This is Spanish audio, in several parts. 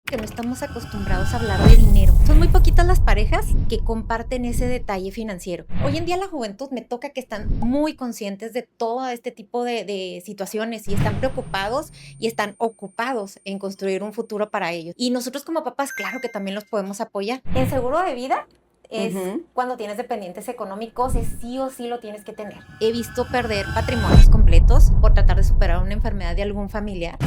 Que no estamos acostumbrados a hablar de dinero. Son muy poquitas las parejas que comparten ese detalle financiero. Hoy en día la juventud me toca que están muy conscientes de todo este tipo de situaciones y están preocupados y están ocupados en construir un futuro para ellos. Y nosotros como papás, claro que también los podemos apoyar. El seguro de vida es cuando tienes dependientes económicos, es sí o sí lo tienes que tener. He visto perder patrimonios completos por tratar de superar una enfermedad de algún familiar.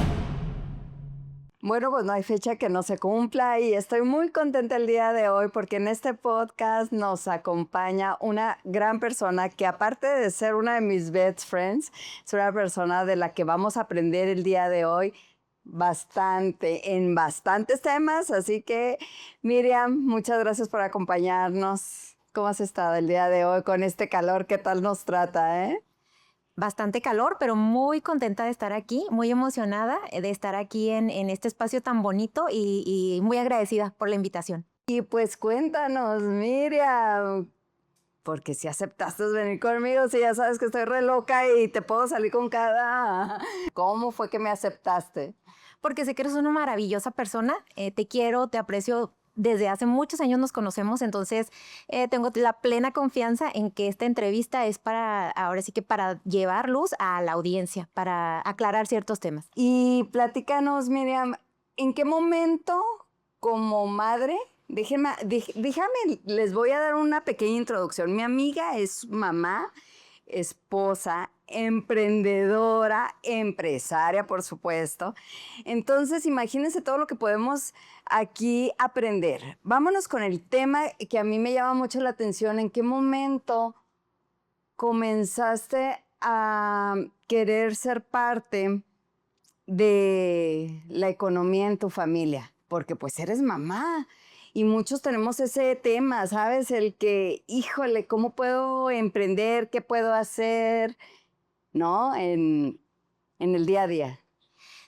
Bueno, pues no hay fecha que no se cumpla y estoy muy contenta el día de hoy porque en este podcast nos acompaña una gran persona que aparte de ser una de mis best friends, es una persona de la que vamos a aprender el día de hoy bastante, en bastantes temas. Así que Miriam, muchas gracias por acompañarnos. ¿Cómo has estado el día de hoy con este calor? ¿Qué tal nos trata, Bastante calor, pero muy contenta de estar aquí, muy emocionada de estar aquí en este espacio tan bonito y muy agradecida por la invitación. Y pues cuéntanos, Miriam, porque si aceptaste venir conmigo, si ya sabes que estoy re loca y te puedo salir con cada... ¿Cómo fue que me aceptaste? Porque sé que eres una maravillosa persona, te quiero, te aprecio. Desde hace muchos años nos conocemos, entonces tengo la plena confianza en que esta entrevista es para, ahora sí que para llevar luz a la audiencia, para aclarar ciertos temas. Y platícanos, Miriam, ¿en qué momento como madre... Déjame, les voy a dar una pequeña introducción. Mi amiga es mamá, esposa, emprendedora, empresaria, por supuesto. Entonces, imagínense todo lo que podemos aquí aprender. Vámonos con el tema que a mí me llama mucho la atención. ¿En qué momento comenzaste a querer ser parte de la economía en tu familia? Porque pues eres mamá. Y muchos tenemos ese tema, ¿sabes? El que, híjole, ¿cómo puedo emprender? ¿Qué puedo hacer? ¿No? En el día a día.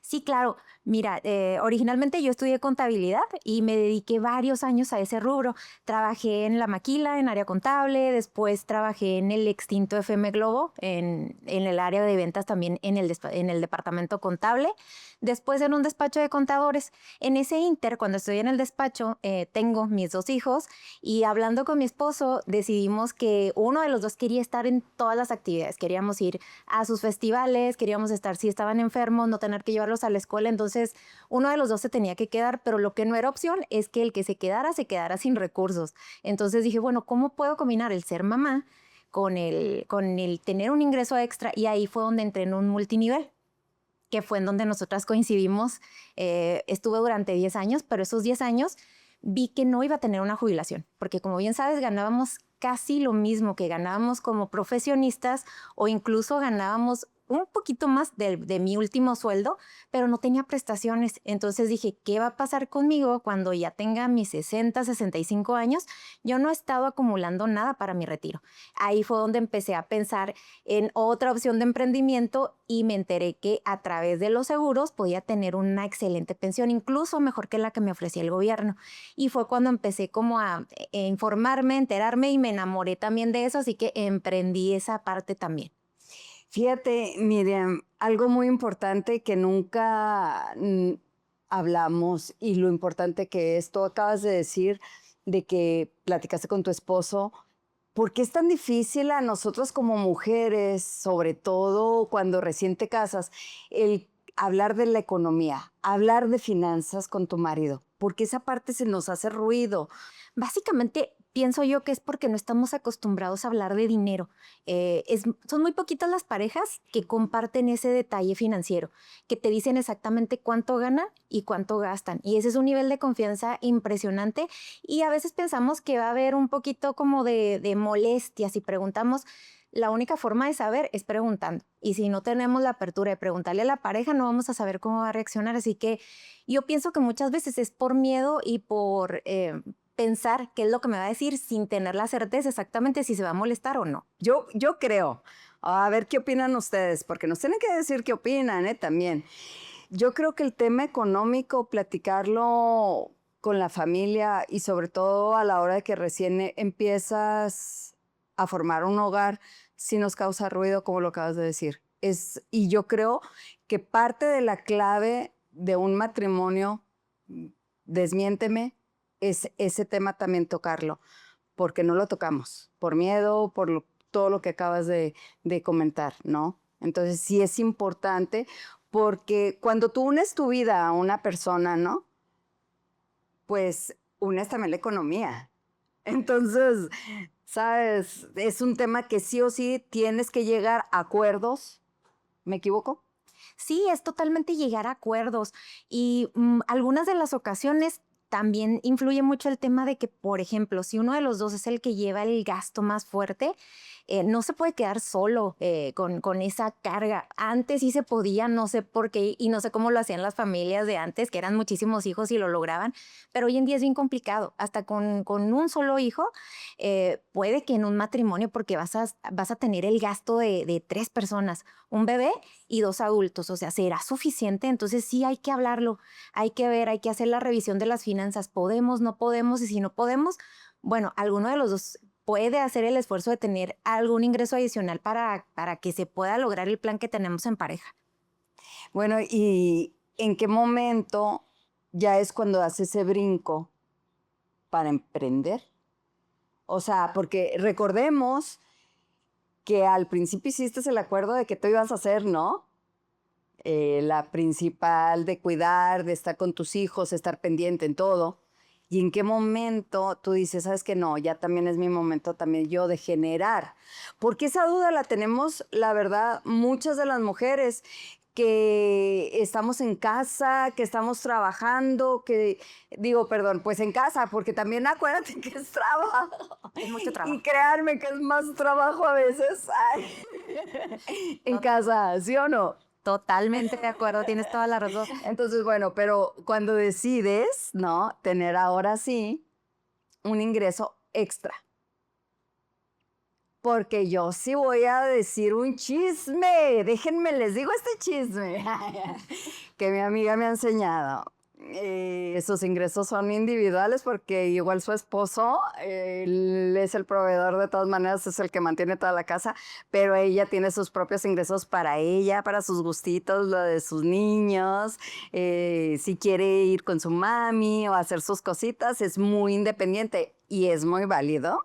Sí, claro. Mira, originalmente yo estudié contabilidad y me dediqué varios años a ese rubro. Trabajé en La Maquila, en área contable, después trabajé en el extinto FM Globo, en el área de ventas también en el departamento contable, después en un despacho de contadores. En ese inter, cuando estoy en el despacho, tengo mis dos hijos y hablando con mi esposo decidimos que uno de los dos quería estar en todas las actividades. Queríamos ir a sus festivales, queríamos estar, si estaban enfermos, no tener que llevarlos a la escuela. Entonces, uno de los dos se tenía que quedar, pero lo que no era opción es que el que se quedara sin recursos. Entonces dije, bueno, ¿cómo puedo combinar el ser mamá con el tener un ingreso extra? Y ahí fue donde entré en un multinivel, que fue en donde nosotras coincidimos. Estuve durante 10 años, pero esos 10 años vi que no iba a tener una jubilación, porque como bien sabes, ganábamos casi lo mismo que ganábamos como profesionistas o incluso ganábamos un poquito más de mi último sueldo, pero no tenía prestaciones. Entonces dije, ¿qué va a pasar conmigo cuando ya tenga mis 60, 65 años? Yo no he estado acumulando nada para mi retiro. Ahí fue donde empecé a pensar en otra opción de emprendimiento y me enteré que a través de los seguros podía tener una excelente pensión, incluso mejor que la que me ofrecía el gobierno. Y fue cuando empecé como a informarme, enterarme y me enamoré también de eso, así que emprendí esa parte también. Fíjate, Miriam, algo muy importante que nunca hablamos y lo importante que es, tú acabas de decir de que platicaste con tu esposo. ¿Por qué es tan difícil a nosotros como mujeres, sobre todo cuando recién te casas, el hablar de la economía, hablar de finanzas con tu marido? Porque esa parte se nos hace ruido. Básicamente, pienso yo que es porque no estamos acostumbrados a hablar de dinero. Son muy poquitas las parejas que comparten ese detalle financiero, que te dicen exactamente cuánto ganan y cuánto gastan. Y ese es un nivel de confianza impresionante. Y a veces pensamos que va a haber un poquito como de molestia si preguntamos. La única forma de saber es preguntando. Y si no tenemos la apertura de preguntarle a la pareja, no vamos a saber cómo va a reaccionar. Así que yo pienso que muchas veces es por miedo y por pensar qué es lo que me va a decir sin tener la certeza exactamente si se va a molestar o no. Yo creo, a ver qué opinan ustedes, porque nos tienen que decir qué opinan, también. Yo creo que el tema económico, platicarlo con la familia y sobre todo a la hora de que recién empiezas a formar un hogar, sí nos causa ruido, como lo acabas de decir. Y yo creo que parte de la clave de un matrimonio desmiénteme, es ese tema también tocarlo, porque no lo tocamos, por miedo, todo lo que acabas de comentar, ¿no? Entonces sí es importante porque cuando tú unes tu vida a una persona, ¿no? Pues unes también la economía. Entonces, ¿sabes? Es un tema que sí o sí tienes que llegar a acuerdos. ¿Me equivoco? Sí, es totalmente llegar a acuerdos y algunas de las ocasiones también influye mucho el tema de que, por ejemplo, si uno de los dos es el que lleva el gasto más fuerte, no se puede quedar solo con esa carga. Antes sí se podía, no sé por qué y no sé cómo lo hacían las familias de antes, que eran muchísimos hijos y lo lograban, pero hoy en día es bien complicado. Hasta con un solo hijo, puede que en un matrimonio, porque vas a tener el gasto de 3 personas, un bebé y 2 adultos, o sea, ¿será suficiente? Entonces sí hay que hablarlo, hay que ver, hay que hacer la revisión de las finanzas, podemos, no podemos, y si no podemos, bueno, alguno de los dos puede hacer el esfuerzo de tener algún ingreso adicional para que se pueda lograr el plan que tenemos en pareja. Bueno, ¿y en qué momento ya es cuando hace ese brinco para emprender? O sea, porque recordemos que al principio hiciste el acuerdo de que tú ibas a hacer, ¿no? La principal de cuidar, de estar con tus hijos, estar pendiente en todo. ¿Y en qué momento tú dices, sabes que no, ya también es mi momento también yo de generar? Porque esa duda la tenemos, la verdad, muchas de las mujeres que estamos en casa, que estamos trabajando, que digo, perdón, pues en casa, porque también acuérdate que es trabajo. Es mucho trabajo. Y créanme que es más trabajo a veces en casa, ¿sí o no? Totalmente de acuerdo, tienes toda la razón. Entonces, bueno, pero cuando decides, ¿no? Tener ahora sí un ingreso extra. Porque yo sí voy a decir un chisme. Déjenme, les digo este chisme que mi amiga me ha enseñado. Sus ingresos son individuales porque igual su esposo, él es el proveedor de todas maneras, es el que mantiene toda la casa, pero ella tiene sus propios ingresos para ella, para sus gustitos, lo de sus niños, si quiere ir con su mami o hacer sus cositas, es muy independiente y es muy válido.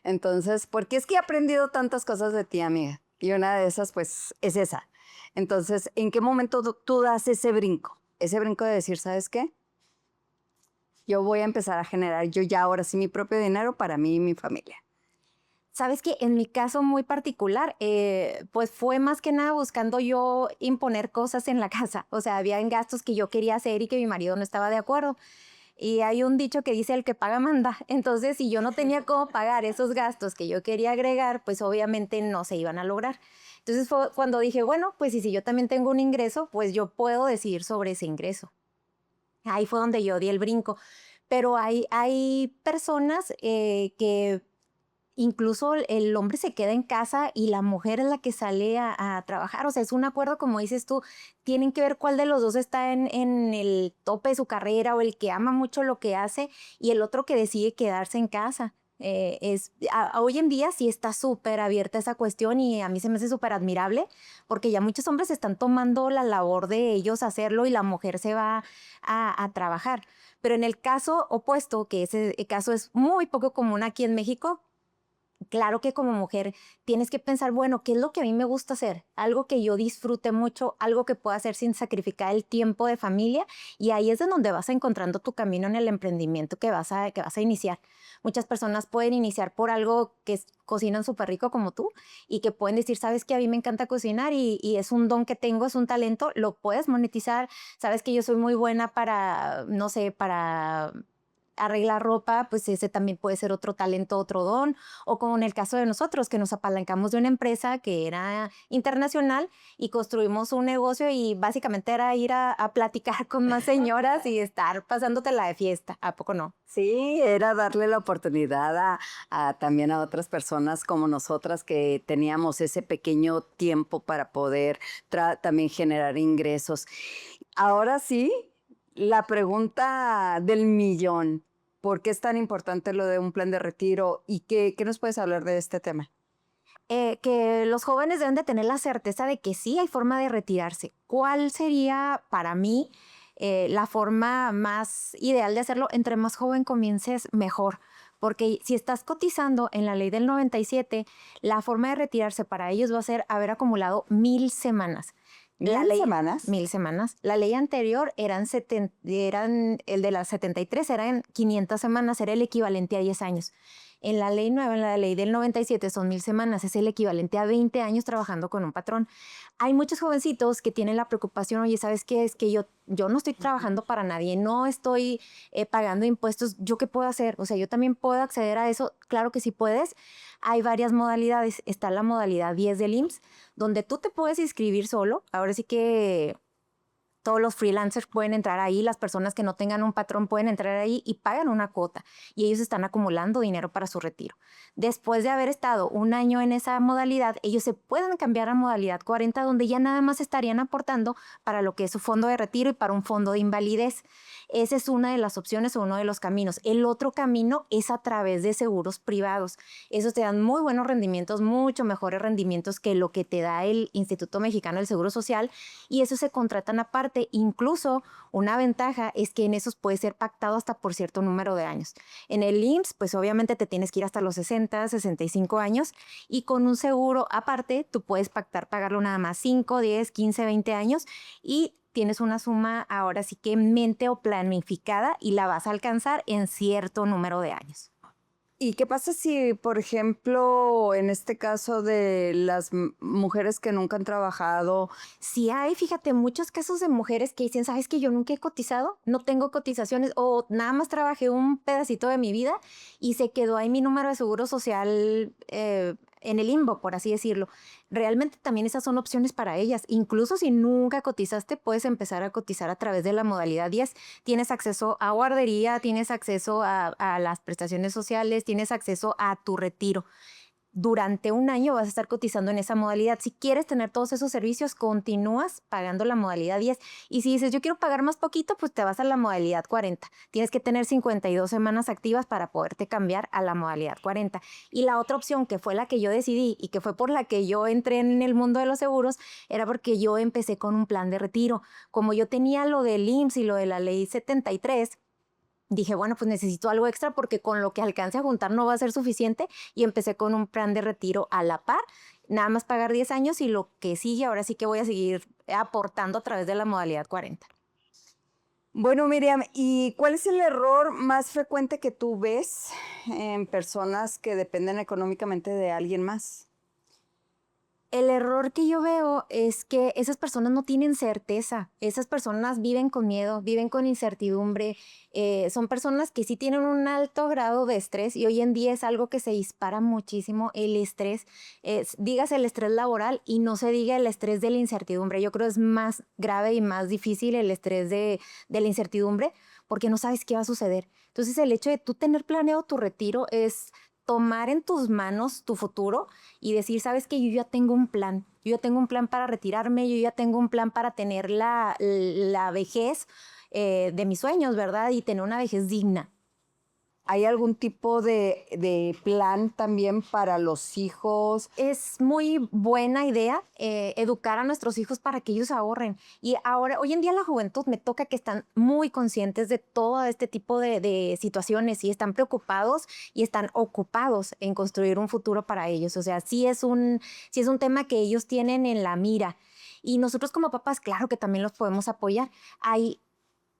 Entonces, porque es que he aprendido tantas cosas de ti, amiga, y una de esas, pues, es esa. Entonces, ¿en qué momento tú das ese brinco? Ese brinco de decir, ¿sabes qué? Yo voy a empezar a generar yo ya ahora sí mi propio dinero para mí y mi familia. Sabes que en mi caso muy particular, pues fue más que nada buscando yo imponer cosas en la casa. O sea, había gastos que yo quería hacer y que mi marido no estaba de acuerdo. Y hay un dicho que dice el que paga manda. Entonces, si yo no tenía cómo pagar esos gastos que yo quería agregar, pues obviamente no se iban a lograr. Entonces fue cuando dije, bueno, pues y si yo también tengo un ingreso, pues yo puedo decidir sobre ese ingreso. Ahí fue donde yo di el brinco. Pero hay personas que incluso el hombre se queda en casa y la mujer es la que sale a trabajar. O sea, es un acuerdo, como dices tú, tienen que ver cuál de los dos está en el tope de su carrera o el que ama mucho lo que hace y el otro que decide quedarse en casa. Hoy en día sí está súper abierta esa cuestión y a mí se me hace súper admirable porque ya muchos hombres están tomando la labor de ellos hacerlo y la mujer se va a trabajar. Pero en el caso opuesto, que ese caso es muy poco común aquí en México, claro que como mujer tienes que pensar, bueno, ¿qué es lo que a mí me gusta hacer? Algo que yo disfrute mucho, algo que pueda hacer sin sacrificar el tiempo de familia y ahí es de donde vas encontrando tu camino en el emprendimiento que vas a iniciar. Muchas personas pueden iniciar por algo cocinan súper rico como tú y que pueden decir, sabes que a mí me encanta cocinar y es un don que tengo, es un talento, lo puedes monetizar, sabes que yo soy muy buena para, no sé, para arreglar ropa, pues ese también puede ser otro talento, otro don, o como en el caso de nosotros, que nos apalancamos de una empresa que era internacional y construimos un negocio y básicamente era ir a platicar con más señoras y estar pasándotela de fiesta, ¿a poco no? Sí, era darle la oportunidad también a otras personas como nosotras que teníamos ese pequeño tiempo para poder también generar ingresos. Ahora sí, la pregunta del millón. ¿Por qué es tan importante lo de un plan de retiro? ¿Y qué nos puedes hablar de este tema? Que los jóvenes deben de tener la certeza de que sí hay forma de retirarse. ¿Cuál sería para mí la forma más ideal de hacerlo, entre más joven comiences, mejor. Porque si estás cotizando en la ley del 97, la forma de retirarse para ellos va a ser haber acumulado 1000 semanas. La ¿1000 ley, semanas? 1000 semanas. La ley anterior el de las 73 eran 500 semanas, era el equivalente a 10 años. En la ley nueva, en la ley del 97, son 1000 semanas, es el equivalente a 20 años trabajando con un patrón. Hay muchos jovencitos que tienen la preocupación, oye, ¿sabes qué? Es que yo no estoy trabajando para nadie, no estoy pagando impuestos, ¿yo qué puedo hacer? O sea, yo también puedo acceder a eso. Claro que sí puedes. Hay varias modalidades. Está la modalidad 10 del IMSS, donde tú te puedes inscribir solo. Ahora sí que todos los freelancers pueden entrar ahí, las personas que no tengan un patrón pueden entrar ahí y pagan una cuota y ellos están acumulando dinero para su retiro. Después de haber estado un año en esa modalidad, ellos se pueden cambiar a modalidad 40, donde ya nada más estarían aportando para lo que es su fondo de retiro y para un fondo de invalidez. Esa es una de las opciones o uno de los caminos. El otro camino es a través de seguros privados. Esos te dan muy buenos rendimientos, mucho mejores rendimientos que lo que te da el Instituto Mexicano del Seguro Social, y esos se contratan aparte. Incluso una ventaja es que en esos puede ser pactado hasta por cierto número de años. En el IMSS, pues obviamente te tienes que ir hasta los 60, 65 años, y con un seguro aparte tú puedes pactar pagarlo nada más 5, 10, 15, 20 años, y tienes una suma ahora sí que en mente o planificada y la vas a alcanzar en cierto número de años. ¿Y qué pasa si, por ejemplo, en este caso de las mujeres que nunca han trabajado? Sí hay, fíjate, muchos casos de mujeres que dicen, ¿sabes que yo nunca he cotizado? No tengo cotizaciones o nada más trabajé un pedacito de mi vida y se quedó ahí mi número de seguro social en el limbo, por así decirlo. Realmente también esas son opciones para ellas. Incluso si nunca cotizaste, puedes empezar a cotizar a través de la modalidad 10. Tienes acceso a guardería, tienes acceso a las prestaciones sociales, tienes acceso a tu retiro. Durante un año vas a estar cotizando en esa modalidad. Si quieres tener todos esos servicios, continúas pagando la modalidad 10. Y si dices, yo quiero pagar más poquito, pues te vas a la modalidad 40. Tienes que tener 52 semanas activas para poderte cambiar a la modalidad 40. Y la otra opción, que fue la que yo decidí y que fue por la que yo entré en el mundo de los seguros, era porque yo empecé con un plan de retiro. Como yo tenía lo del IMSS y lo de la ley 73, dije, bueno, pues necesito algo extra porque con lo que alcance a juntar no va a ser suficiente, y empecé con un plan de retiro a la par, nada más pagar 10 años, y lo que sigue ahora sí que voy a seguir aportando a través de la modalidad 40. Bueno, Miriam, ¿y cuál es el error más frecuente que tú ves en personas que dependen económicamente de alguien más? El error que yo veo es que esas personas no tienen certeza, esas personas viven con miedo, viven con incertidumbre, son personas que sí tienen un alto grado de estrés, y hoy en día es algo que se dispara muchísimo, el estrés, dígase el estrés laboral y no se diga el estrés de la incertidumbre. Yo creo que es más grave y más difícil el estrés de la incertidumbre, porque no sabes qué va a suceder. Entonces el hecho de tú tener planeado tu retiro es tomar en tus manos tu futuro y decir, sabes que yo ya tengo un plan, yo ya tengo un plan para retirarme, yo ya tengo un plan para tener la vejez de mis sueños, ¿verdad? Y tener una vejez digna. ¿Hay algún tipo de plan también para los hijos? Es muy buena idea educar a nuestros hijos para que ellos ahorren. Y ahora, hoy en día la juventud me toca que están muy conscientes de todo este tipo de situaciones, y están preocupados y están ocupados en construir un futuro para ellos. O sea, sí es un tema que ellos tienen en la mira. Y nosotros como papás, claro que también los podemos apoyar. Hay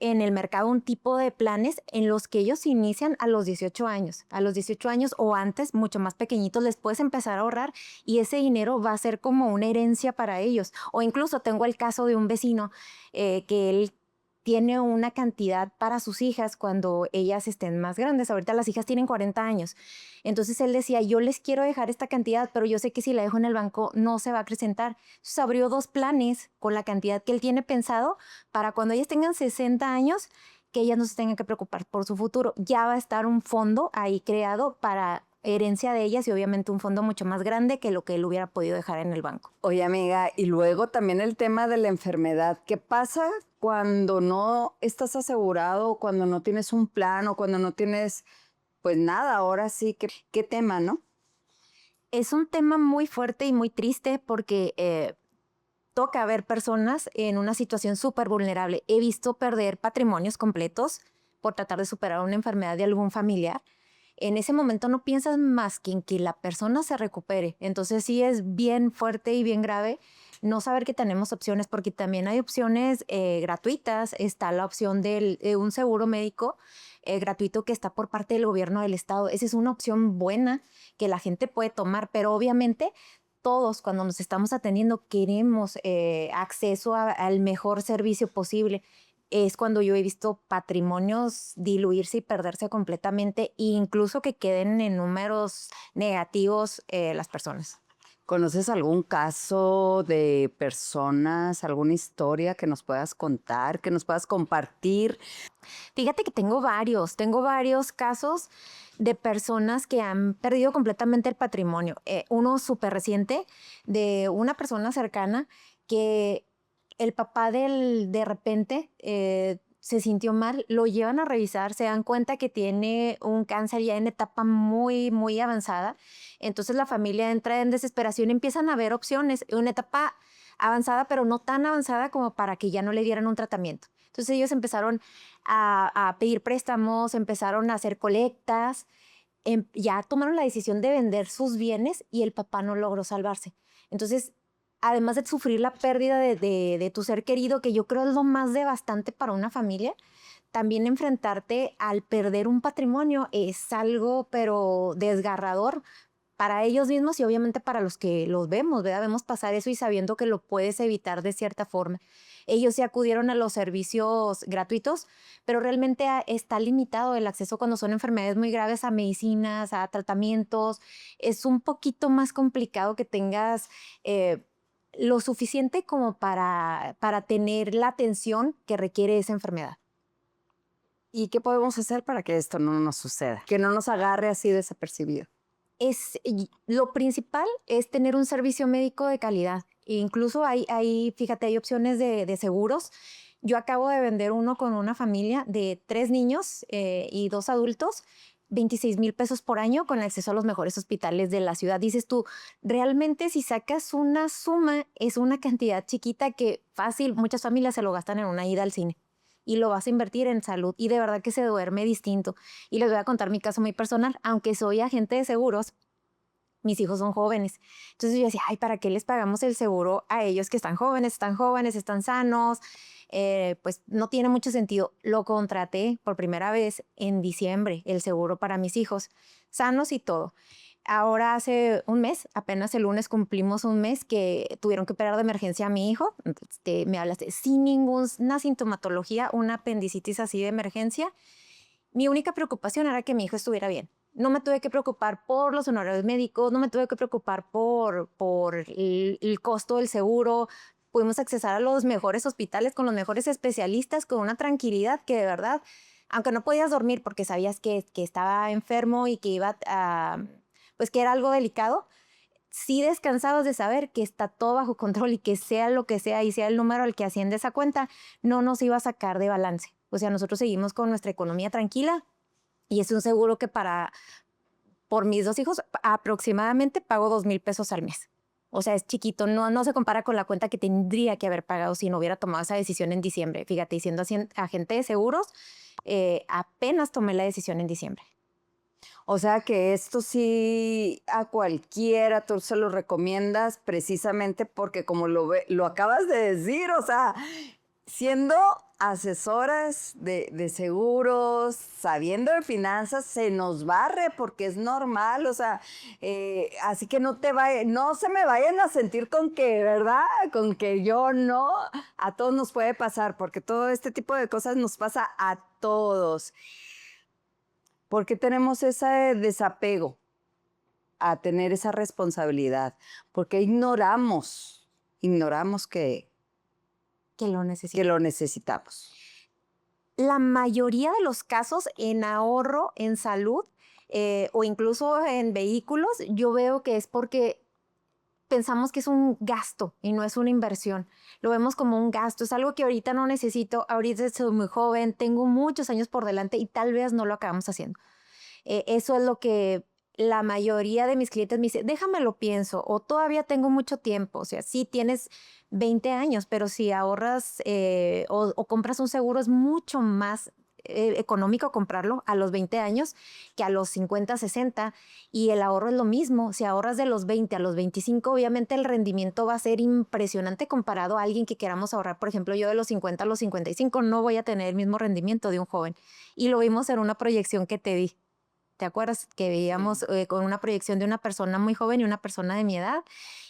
en el mercado un tipo de planes en los que ellos inician a los 18 años. A los 18 años o antes, mucho más pequeñitos, les puedes empezar a ahorrar, y ese dinero va a ser como una herencia para ellos. O incluso tengo el caso de un vecino que él tiene una cantidad para sus hijas cuando ellas estén más grandes. Ahorita las hijas tienen 40 años. Entonces él decía, yo les quiero dejar esta cantidad, pero yo sé que si la dejo en el banco no se va a acrecentar. Entonces abrió 2 planes con la cantidad que él tiene pensado para cuando ellas tengan 60 años, que ellas no se tengan que preocupar por su futuro. Ya va a estar un fondo ahí creado para herencia de ellas, y obviamente un fondo mucho más grande que lo que él hubiera podido dejar en el banco. Oye, amiga, y luego también el tema de la enfermedad. ¿Qué pasa cuando no estás asegurado, cuando no tienes un plan o cuando no tienes, pues nada? Ahora sí, ¿qué tema, no? Es un tema muy fuerte y muy triste porque toca ver personas en una situación súper vulnerable. He visto perder patrimonios completos por tratar de superar una enfermedad de algún familiar. En ese momento no piensas más que en que la persona se recupere. Entonces sí es bien fuerte y bien grave no saber que tenemos opciones, porque también hay opciones gratuitas. Está la opción de un seguro médico gratuito que está por parte del gobierno del estado. Esa es una opción buena que la gente puede tomar, pero obviamente todos cuando nos estamos atendiendo queremos acceso al mejor servicio posible. Es cuando yo he visto patrimonios diluirse y perderse completamente, e incluso que queden en números negativos las personas. ¿Conoces algún caso de personas, alguna historia que nos puedas contar, que nos puedas compartir? Fíjate que tengo varios casos de personas que han perdido completamente el patrimonio. Uno súper reciente de una persona cercana que el papá de repente se sintió mal, lo llevan a revisar, se dan cuenta que tiene un cáncer ya en etapa muy, muy avanzada. Entonces la familia entra en desesperación, empiezan a ver opciones, una etapa avanzada, pero no tan avanzada como para que ya no le dieran un tratamiento. Entonces ellos empezaron a pedir préstamos, empezaron a hacer colectas, ya tomaron la decisión de vender sus bienes y el papá no logró salvarse. Entonces, además de sufrir la pérdida de tu ser querido, que yo creo es lo más devastante para una familia, también enfrentarte al perder un patrimonio es algo, pero desgarrador para ellos mismos y obviamente para los que los vemos, ¿verdad? Vemos pasar eso y sabiendo que lo puedes evitar de cierta forma. Ellos sí acudieron a los servicios gratuitos, pero realmente está limitado el acceso cuando son enfermedades muy graves a medicinas, a tratamientos. Es un poquito más complicado que tengas lo suficiente como para tener la atención que requiere esa enfermedad. ¿Y qué podemos hacer para que esto no nos suceda? Que no nos agarre así desapercibido. Lo principal es tener un servicio médico de calidad. E incluso fíjate, hay opciones de seguros. Yo acabo de vender uno con una familia de 3 niños y 2 adultos, 26,000 pesos por año con acceso a los mejores hospitales de la ciudad. Dices tú, realmente si sacas una suma, es una cantidad chiquita que fácil, muchas familias se lo gastan en una ida al cine y lo vas a invertir en salud y de verdad que se duerme distinto. Y les voy a contar mi caso muy personal. Aunque soy agente de seguros, mis hijos son jóvenes. Entonces yo decía, ay, ¿para qué les pagamos el seguro a ellos que están jóvenes, están sanos? Pues no tiene mucho sentido. Lo contraté por primera vez en diciembre, el seguro para mis hijos, sanos y todo. Ahora hace un mes, apenas el lunes cumplimos un mes que tuvieron que operar de emergencia a mi hijo. Me hablaste sin ninguna sintomatología, una apendicitis así de emergencia. Mi única preocupación era que mi hijo estuviera bien. No me tuve que preocupar por los honorarios médicos, no me tuve que preocupar por el costo del seguro. Pudimos accesar a los mejores hospitales con los mejores especialistas con una tranquilidad que de verdad, aunque no podías dormir porque sabías que estaba enfermo y que iba a pues que era algo delicado, sí descansados de saber que está todo bajo control y que sea lo que sea y sea el número al que asciende esa cuenta, no nos iba a sacar de balance. O sea, nosotros seguimos con nuestra economía tranquila y es un seguro que por mis 2 hijos aproximadamente pago 2,000 pesos al mes. O sea, es chiquito, no se compara con la cuenta que tendría que haber pagado si no hubiera tomado esa decisión en diciembre. Fíjate, y siendo agente de seguros, apenas tomé la decisión en diciembre. O sea que esto sí a cualquiera tú se lo recomiendas precisamente porque como lo acabas de decir, o sea, siendo asesoras de seguros, sabiendo de finanzas, se nos barre porque es normal, o sea, así que no se me vayan a sentir con que, ¿verdad? Con que yo no, a todos nos puede pasar porque todo este tipo de cosas nos pasa a todos. ¿Por qué tenemos ese desapego a tener esa responsabilidad? Porque ignoramos Que lo que necesito. lo necesitamos. La mayoría de los casos en ahorro, en salud o incluso en vehículos, yo veo que es porque pensamos que es un gasto y no es una inversión. Lo vemos como un gasto, es algo que ahorita no necesito, ahorita soy muy joven, tengo muchos años por delante y tal vez no lo acabamos haciendo. Eso es lo que la mayoría de mis clientes me dicen, déjame lo pienso, o todavía tengo mucho tiempo. O sea, sí tienes 20 años, pero si ahorras o compras un seguro, es mucho más económico comprarlo a los 20 años que a los 50, 60, y el ahorro es lo mismo. Si ahorras de los 20 a los 25, obviamente el rendimiento va a ser impresionante comparado a alguien que queramos ahorrar. Por ejemplo, yo de los 50 a los 55 no voy a tener el mismo rendimiento de un joven. Y lo vimos en una proyección que te di. ¿Te acuerdas? Que veíamos con una proyección de una persona muy joven y una persona de mi edad,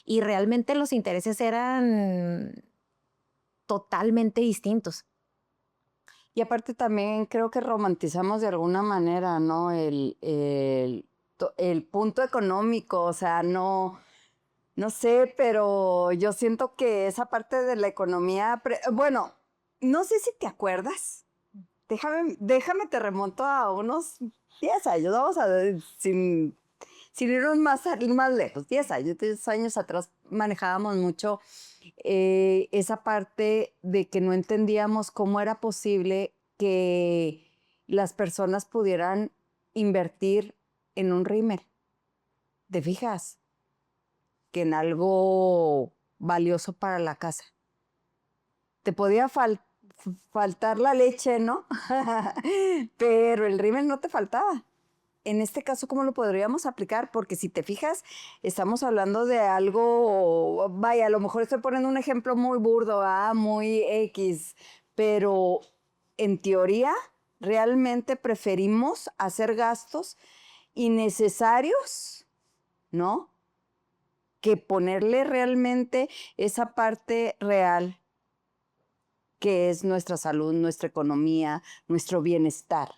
y realmente los intereses eran totalmente distintos. Y aparte también creo que romantizamos de alguna manera, ¿no? El punto económico, o sea, no sé, pero yo siento que esa parte de la economía, bueno, no sé si te acuerdas. Déjame te remonto a unos 10 años, vamos a ver, sin irnos más lejos, 10 años atrás manejábamos mucho esa parte de que no entendíamos cómo era posible que las personas pudieran invertir en un rímel. ¿Te fijas? Que en algo valioso para la casa. Te podía faltar la leche, ¿no? Pero el rímel no te faltaba. En este caso, ¿cómo lo podríamos aplicar? Porque si te fijas, estamos hablando de algo, vaya, a lo mejor estoy poniendo un ejemplo muy burdo, muy X, pero en teoría, realmente preferimos hacer gastos innecesarios, ¿no? Que ponerle realmente esa parte real que es nuestra salud, nuestra economía, nuestro bienestar.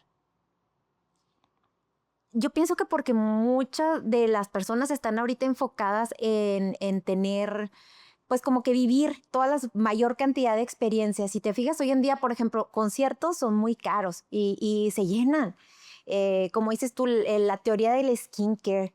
Yo pienso que porque muchas de las personas están ahorita enfocadas en tener, pues como que vivir toda la mayor cantidad de experiencias. Si te fijas, hoy en día, por ejemplo, conciertos son muy caros y se llenan. Como dices tú, la teoría del skincare,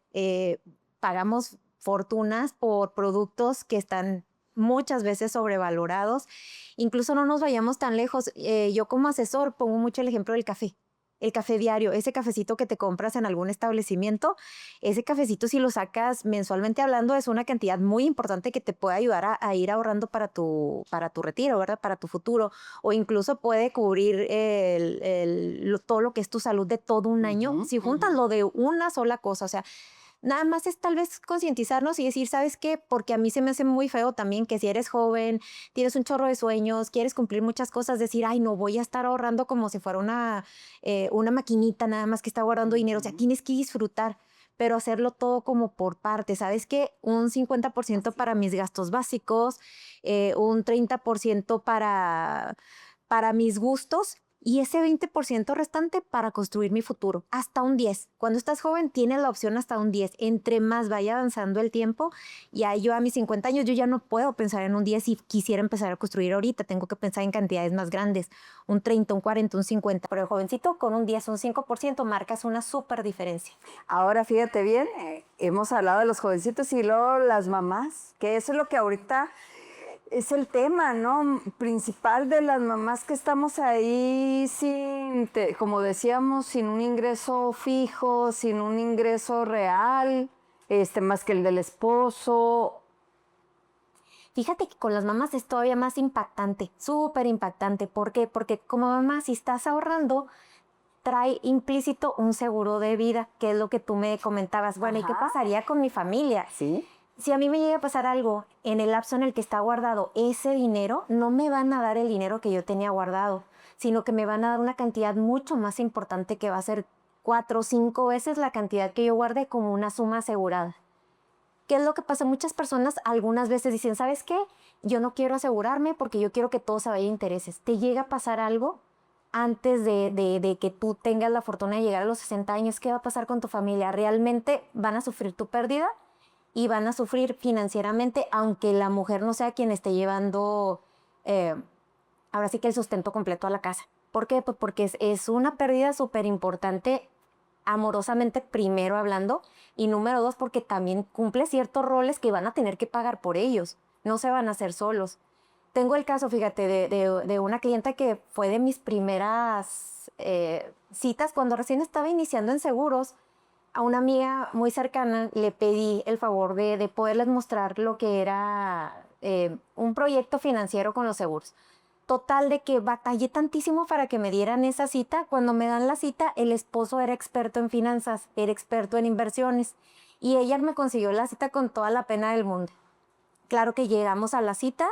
pagamos fortunas por productos que están muchas veces sobrevalorados. Incluso no nos vayamos tan lejos. Yo como asesor pongo mucho el ejemplo del café. El café diario, ese cafecito que te compras en algún establecimiento, ese cafecito, si lo sacas mensualmente hablando, es una cantidad muy importante que te puede ayudar a ir ahorrando para tu retiro, ¿verdad? Para tu futuro, o incluso puede cubrir todo lo que es tu salud de todo un año, si juntas lo de una sola cosa. O sea, nada más es tal vez concientizarnos y decir, ¿sabes qué? Porque a mí se me hace muy feo también que si eres joven, tienes un chorro de sueños, quieres cumplir muchas cosas, decir, ay, no voy a estar ahorrando como si fuera una maquinita nada más que está guardando dinero. O sea, tienes que disfrutar, pero hacerlo todo como por parte. ¿Sabes qué? Un 50% para mis gastos básicos, un 30% para mis gustos, y ese 20% restante para construir mi futuro, hasta un 10. Cuando estás joven tienes la opción hasta un 10. Entre más vaya avanzando el tiempo, ya yo a mis 50 años yo ya no puedo pensar en un 10 si quisiera empezar a construir ahorita. Tengo que pensar en cantidades más grandes, un 30, un 40, un 50. Pero el jovencito con un 10, un 5% marcas una súper diferencia. Ahora fíjate bien, hemos hablado de los jovencitos y luego las mamás, que eso es lo que ahorita es el tema, ¿no? Principal de las mamás que estamos ahí como decíamos, sin un ingreso fijo, sin un ingreso real, más que el del esposo. Fíjate que con las mamás es todavía más impactante, súper impactante. ¿Por qué? Porque como mamá, si estás ahorrando, trae implícito un seguro de vida, que es lo que tú me comentabas. Bueno, ¿y qué pasaría con mi familia? Sí. Si a mí me llega a pasar algo en el lapso en el que está guardado ese dinero, no me van a dar el dinero que yo tenía guardado, sino que me van a dar una cantidad mucho más importante que va a ser 4 o 5 veces la cantidad que yo guardé como una suma asegurada. ¿Qué es lo que pasa? Muchas personas algunas veces dicen, ¿sabes qué? Yo no quiero asegurarme porque yo quiero que todo se vaya a intereses. ¿Te llega a pasar algo antes de que tú tengas la fortuna de llegar a los 60 años? ¿Qué va a pasar con tu familia? ¿Realmente van a sufrir tu pérdida? Y van a sufrir financieramente, aunque la mujer no sea quien esté llevando, ahora sí que el sustento completo a la casa. ¿Por qué? Pues porque es una pérdida súper importante, amorosamente primero hablando, y número 2, porque también cumple ciertos roles que van a tener que pagar por ellos, no se van a hacer solos. Tengo el caso, fíjate, de una clienta que fue de mis primeras citas cuando recién estaba iniciando en seguros. a una amiga muy cercana le pedí el favor de poderles mostrar lo que era un proyecto financiero con los seguros. Total de que batallé tantísimo para que me dieran esa cita. Cuando me dan la cita, el esposo era experto en finanzas, era experto en inversiones y ella me consiguió la cita con toda la pena del mundo. Claro que llegamos a la cita,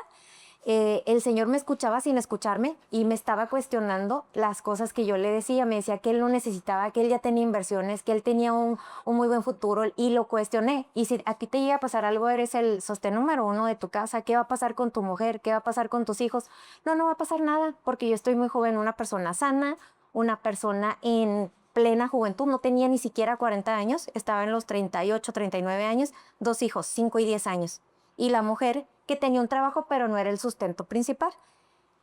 el señor me escuchaba sin escucharme y me estaba cuestionando las cosas que yo le decía. Me decía que él no necesitaba, que él ya tenía inversiones, que él tenía un muy buen futuro y lo cuestioné. Y si a ti te llega a pasar algo, eres el sostén número uno de tu casa. ¿Qué va a pasar con tu mujer? ¿Qué va a pasar con tus hijos? No, no va a pasar nada porque yo estoy muy joven, una persona sana, una persona en plena juventud, no tenía ni siquiera 40 años, estaba en los 38, 39 años, 2 hijos, 5 y 10 años. Y la mujer que tenía un trabajo, pero no era el sustento principal.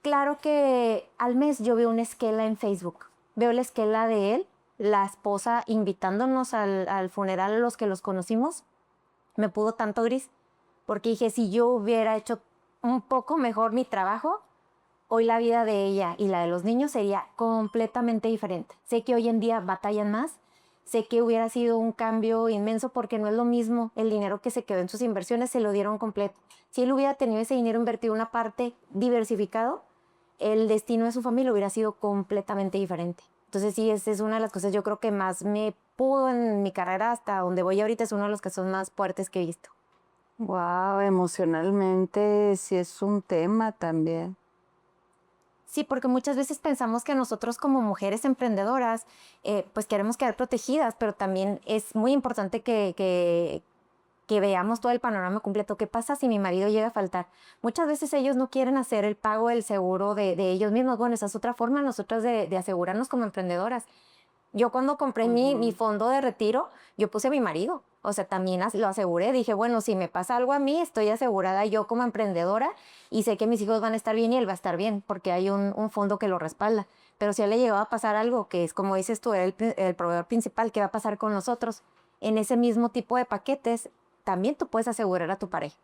Claro que al mes yo veo una esquela en Facebook. Veo la esquela de él, la esposa invitándonos al funeral a los que los conocimos. Me pudo tanto gris, porque dije, si yo hubiera hecho un poco mejor mi trabajo, hoy la vida de ella y la de los niños sería completamente diferente. Sé que hoy en día batallan más, sé que hubiera sido un cambio inmenso porque no es lo mismo el dinero que se quedó en sus inversiones, se lo dieron completo. Si él hubiera tenido ese dinero invertido en una parte diversificado, el destino de su familia hubiera sido completamente diferente. Entonces sí, esa es una de las cosas yo creo que más me pudo en mi carrera hasta donde voy ahorita, es uno de los casos más fuertes que he visto. Wow, emocionalmente sí es un tema también. Sí, porque muchas veces pensamos que nosotros como mujeres emprendedoras, pues queremos quedar protegidas, pero también es muy importante que veamos todo el panorama completo. ¿Qué pasa si mi marido llega a faltar? Muchas veces ellos no quieren hacer el pago del seguro de ellos mismos. Bueno, esa es otra forma nosotras de asegurarnos como emprendedoras. Yo cuando compré mi fondo de retiro, yo puse a mi marido. O sea, también lo aseguré. Dije, bueno, si me pasa algo a mí, estoy asegurada yo como emprendedora y sé que mis hijos van a estar bien y él va a estar bien porque hay un fondo que lo respalda. Pero si a él le llegó a pasar algo, que es como dices tú, era el proveedor principal, ¿qué va a pasar con nosotros? En ese mismo tipo de paquetes, también tú puedes asegurar a tu pareja.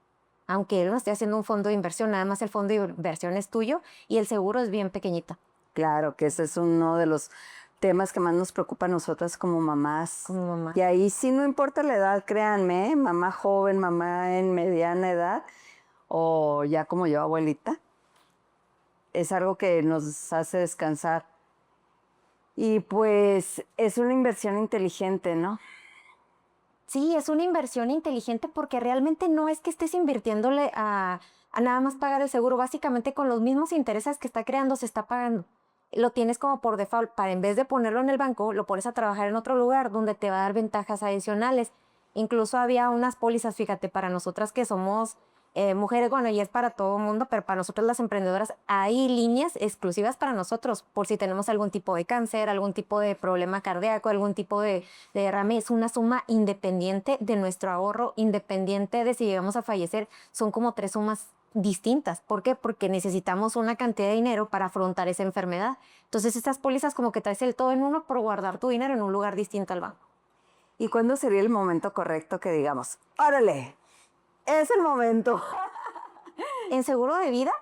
Aunque él no esté haciendo un fondo de inversión, nada más el fondo de inversión es tuyo y el seguro es bien pequeñito. Claro que ese es uno de los temas que más nos preocupa a nosotras como mamás. Como mamá. Y ahí sí no importa la edad, créanme, mamá joven, mamá en mediana edad o ya como yo, abuelita, es algo que nos hace descansar. Y pues es una inversión inteligente, ¿no? Sí, es una inversión inteligente porque realmente no es que estés invirtiéndole a nada más pagar el seguro. Básicamente con los mismos intereses que está creando se está pagando. Lo tienes como por default. Para en vez de ponerlo en el banco, lo pones a trabajar en otro lugar donde te va a dar ventajas adicionales. Incluso había unas pólizas, fíjate, para nosotras que somos mujeres, bueno, y es para todo el mundo, pero para nosotras las emprendedoras hay líneas exclusivas para nosotros por si tenemos algún tipo de cáncer, algún tipo de problema cardíaco, algún tipo de derrame. Es una suma independiente de nuestro ahorro, independiente de si llegamos a fallecer. Son como 3 sumas distintas. ¿Por qué? Porque necesitamos una cantidad de dinero para afrontar esa enfermedad. Entonces estas pólizas como que traes el todo en uno por guardar tu dinero en un lugar distinto al banco. ¿Y cuándo sería el momento correcto que digamos, órale, es el momento? En seguro de vida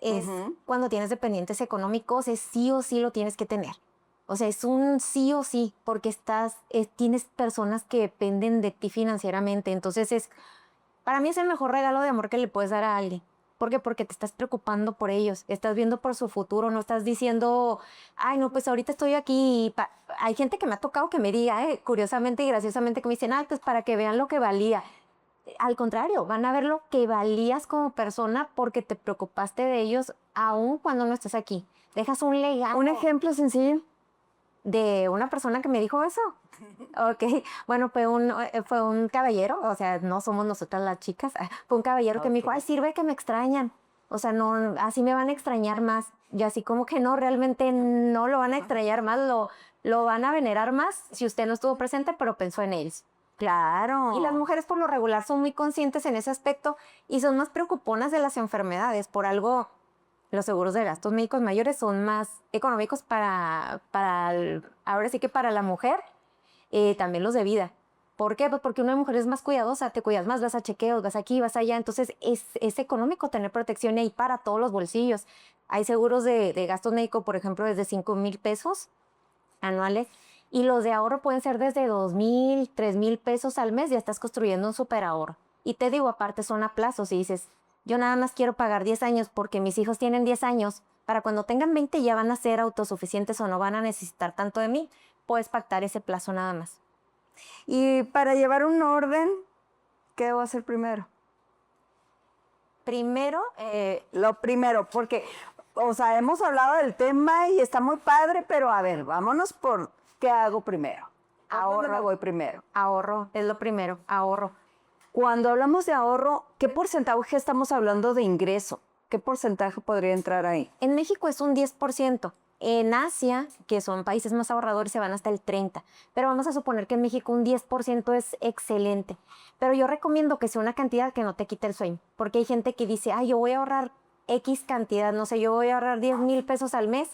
es Ujú. cuando tienes dependientes económicos, es sí o sí lo tienes que tener. O sea, es un sí o sí, porque tienes personas que dependen de ti financieramente. Entonces para mí es el mejor regalo de amor que le puedes dar a alguien. ¿Por qué? Porque te estás preocupando por ellos, estás viendo por su futuro, no estás diciendo, ay, no, pues ahorita estoy aquí. Hay gente que me ha tocado que me diga, curiosamente y graciosamente, que me dicen, ah, pues para que vean lo que valía. Al contrario, van a ver lo que valías como persona porque te preocupaste de ellos aún cuando no estás aquí. Dejas un legado. Un ejemplo sencillo. De una persona que me dijo eso. Ok, bueno, fue un caballero, o sea, no somos nosotras las chicas, fue un caballero que me dijo, ay, sirve que me extrañan, o sea, no, así me van a extrañar más, y así como que no, realmente no lo van a extrañar más, lo van a venerar más si usted no estuvo presente, pero pensó en ellos. Claro. Y las mujeres por lo regular son muy conscientes en ese aspecto y son más preocuponas de las enfermedades, por algo. Los seguros de gastos médicos mayores son más económicos ahora sí que para la mujer, también los de vida. ¿Por qué? Pues porque una mujer es más cuidadosa, te cuidas más, vas a chequeos, vas aquí, vas allá. Entonces es económico tener protección ahí para todos los bolsillos. Hay seguros de gastos médicos, por ejemplo, desde 5,000 pesos anuales Y los de ahorro pueden ser desde 2,000, 3,000 pesos al mes, ya estás construyendo un super ahorro. Y te digo, aparte son a plazos y dices, yo nada más quiero pagar 10 años porque mis hijos tienen 10 años, para cuando tengan 20 ya van a ser autosuficientes o no van a necesitar tanto de mí, puedes pactar ese plazo nada más. Y para llevar un orden, ¿qué debo hacer primero? Primero, Lo primero, porque, o sea, hemos hablado del tema y está muy padre, pero a ver, vámonos por qué hago primero. ¿A dónde me voy primero? ahorro es lo primero, ahorro. Cuando hablamos de ahorro, ¿qué porcentaje estamos hablando de ingreso? ¿Qué porcentaje podría entrar ahí? En México es un 10%. En Asia, que son países más ahorradores, se van hasta el 30%. Pero vamos a suponer que en México un 10% es excelente. Pero yo recomiendo que sea una cantidad que no te quite el sueño. Porque hay gente que dice, yo voy a ahorrar X cantidad, no sé, yo voy a ahorrar 10,000 pesos al mes,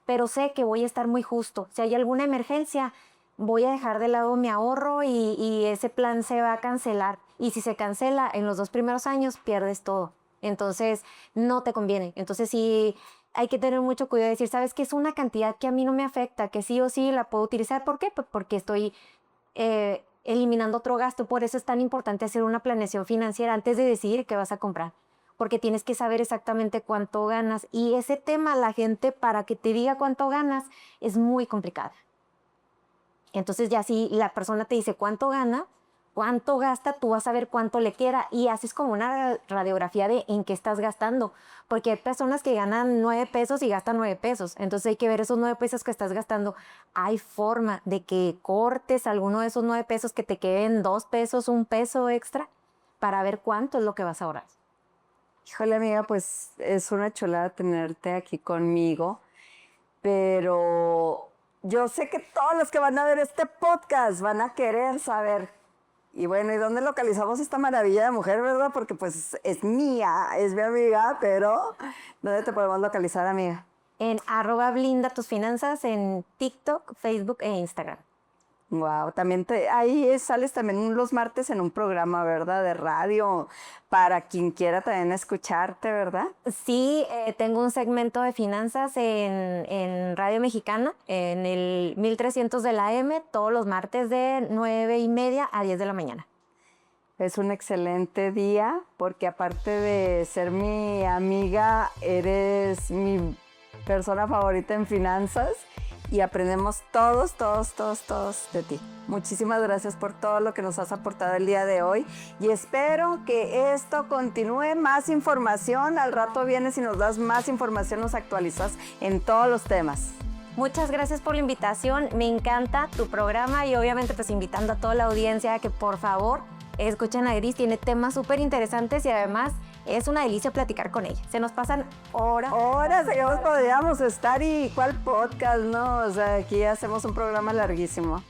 pero sé que voy a estar muy justo. Si hay alguna emergencia, voy a dejar de lado mi ahorro y ese plan se va a cancelar. Y si se cancela en los 2 primeros años, pierdes todo. Entonces, no te conviene. Entonces, sí, hay que tener mucho cuidado de decir, ¿sabes qué? Es una cantidad que a mí no me afecta, que sí o sí la puedo utilizar. ¿Por qué? Pues porque estoy eliminando otro gasto. Por eso es tan importante hacer una planeación financiera antes de decidir qué vas a comprar. Porque tienes que saber exactamente cuánto ganas. Y ese tema, la gente, para que te diga cuánto ganas, es muy complicado. Entonces, ya si la persona te dice cuánto gana, cuánto gasta, tú vas a ver cuánto le queda y haces como una radiografía de en qué estás gastando, porque hay personas que ganan 9 pesos y gastan 9 pesos, entonces hay que ver esos 9 pesos que estás gastando. Hay forma de que cortes alguno de esos 9 pesos, que te queden 2 pesos, 1 peso extra, para ver cuánto es lo que vas a ahorrar. Híjole, amiga, pues es una chulada tenerte aquí conmigo, pero yo sé que todos los que van a ver este podcast van a querer saber. Y bueno, ¿y dónde localizamos esta maravilla de mujer, verdad? Porque pues es mía, es mi amiga, pero ¿dónde te podemos localizar, amiga? En @blindatusfinanzas en TikTok, Facebook e Instagram. Wow, también ahí sales también los martes en un programa, ¿verdad? De radio, para quien quiera también escucharte, ¿verdad? Sí, tengo un segmento de finanzas en Radio Mexicana, en el 1300 de la AM, todos los martes de 9:30 a 10 de la mañana. Es un excelente día porque aparte de ser mi amiga, eres mi persona favorita en finanzas y aprendemos todos de ti. Muchísimas gracias por todo lo que nos has aportado el día de hoy y espero que esto continúe. Más información, al rato vienes y nos das más información, nos actualizas en todos los temas. Muchas gracias por la invitación, me encanta tu programa y obviamente pues invitando a toda la audiencia a que por favor escuchen a Gris, tiene temas súper interesantes y además es una delicia platicar con ella. Se nos pasan horas. Horas, podríamos estar y cuál podcast, ¿no? O sea, aquí hacemos un programa larguísimo.